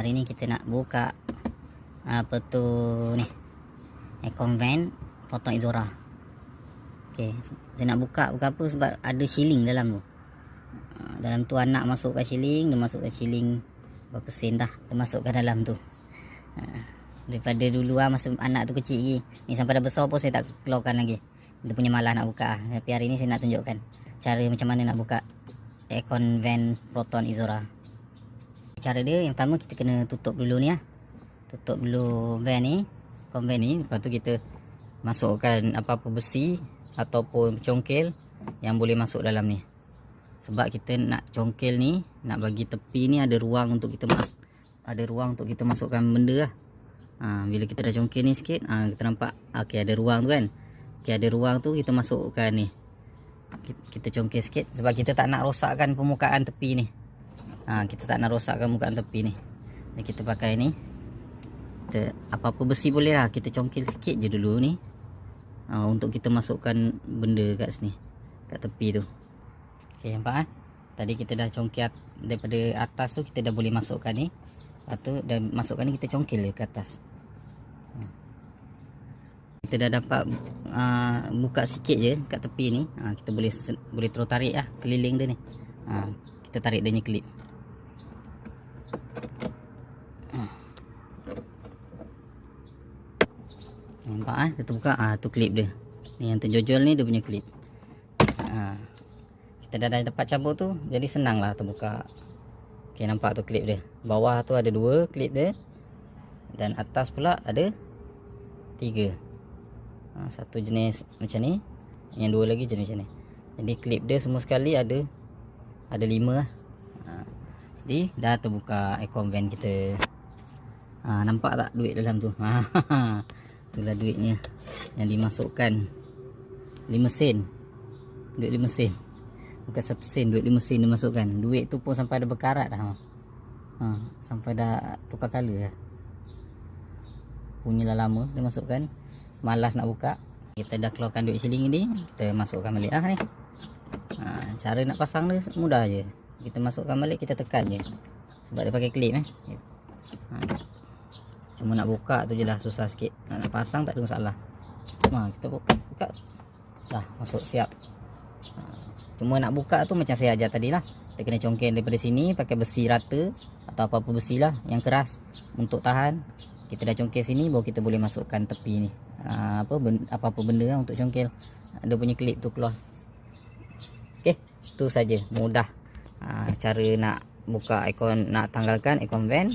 hari ni kita nak buka apa tu ni, aircon van Proton Izora. Okey, saya nak buka apa sebab ada shilling dalam tu. Dalam tu anak masukkan shilling, dia masukkan shilling berapa sen dah, dia masukkan dalam tu. Daripada dulu masa anak tu kecil lagi, ni sampai dah besar pun saya tak keluarkan lagi. Dia punya malah nak buka. Tapi hari ni saya nak tunjukkan cara macam mana nak buka aircon van Proton Izora. Cara dia yang pertama kita kena tutup dulu ni tutup dulu van ni, aircon van ni. Lepas tu kita masukkan apa-apa besi ataupun congkel yang boleh masuk dalam ni. Sebab kita nak congkel ni, nak bagi tepi ni ada ruang untuk kita masukkan benda lah. Bila kita dah congkel ni sikit, kita nampak okey ada ruang tu kan. Okey ada ruang tu, kita masukkan ni. Kita congkel sikit sebab kita tak nak rosakkan permukaan tepi ni. Kita tak nak rosakkan permukaan tepi ni. Dan kita pakai ni. Kita apa-apa besi boleh lah, kita congkel sikit je dulu ni. Untuk kita masukkan benda kat sini, kat tepi tu. Okey, nampak tadi kita dah congkel daripada atas tu, kita dah boleh masukkan ni. Lepas tu dah masukkan ni, kita congkel dia ke atas. Kita dah dapat buka sikit je kat tepi ni. Kita boleh terus tarik lah keliling dia ni. Kita tarik dia punya klip. Nampak kita buka, tu klip dia. Ni yang terjojol ni dia punya klip. Kita dah dapat cabut tu, jadi senang lah terbuka. Okey, nampak tu klip dia. Bawah tu ada 2 klip dia. Dan atas pula ada 3. Satu jenis macam ni, yang 2 lagi jenis macam ni. Jadi klip dia semua sekali ada 5 lah. Jadi dah terbuka aircon van kita. Nampak tak duit dalam tu? Itulah duitnya yang dimasukkan. 5 sen. Duit 5 sen. Bukan 1 sen, duit 5 sen dimasukkan. Duit tu pun sampai ada berkarat dah. Sampai dah tukar color dah. Punyalah lama dia masukkan. Malas nak buka. Kita dah keluarkan duit shilling ni, kita masukkan balik lah ni. Cara nak pasang dia mudah je. Kita masukkan balik, kita tekan je. Sebab dia pakai klip cuma nak buka tu je lah susah sikit. Nak pasang tak ada masalah. Kita buka dah masuk siap. Cuma nak buka tu macam saya ajar tadi lah. Kita kena congkel daripada sini pakai besi rata atau apa-apa besi lah yang keras untuk tahan. Kita dah congkel sini, baru kita boleh masukkan tepi ni. Apa-apa benda lah untuk congkel. Dia punya klip tu keluar. Okey, tu saja mudah cara nak buka aircon, nak tanggalkan aircon van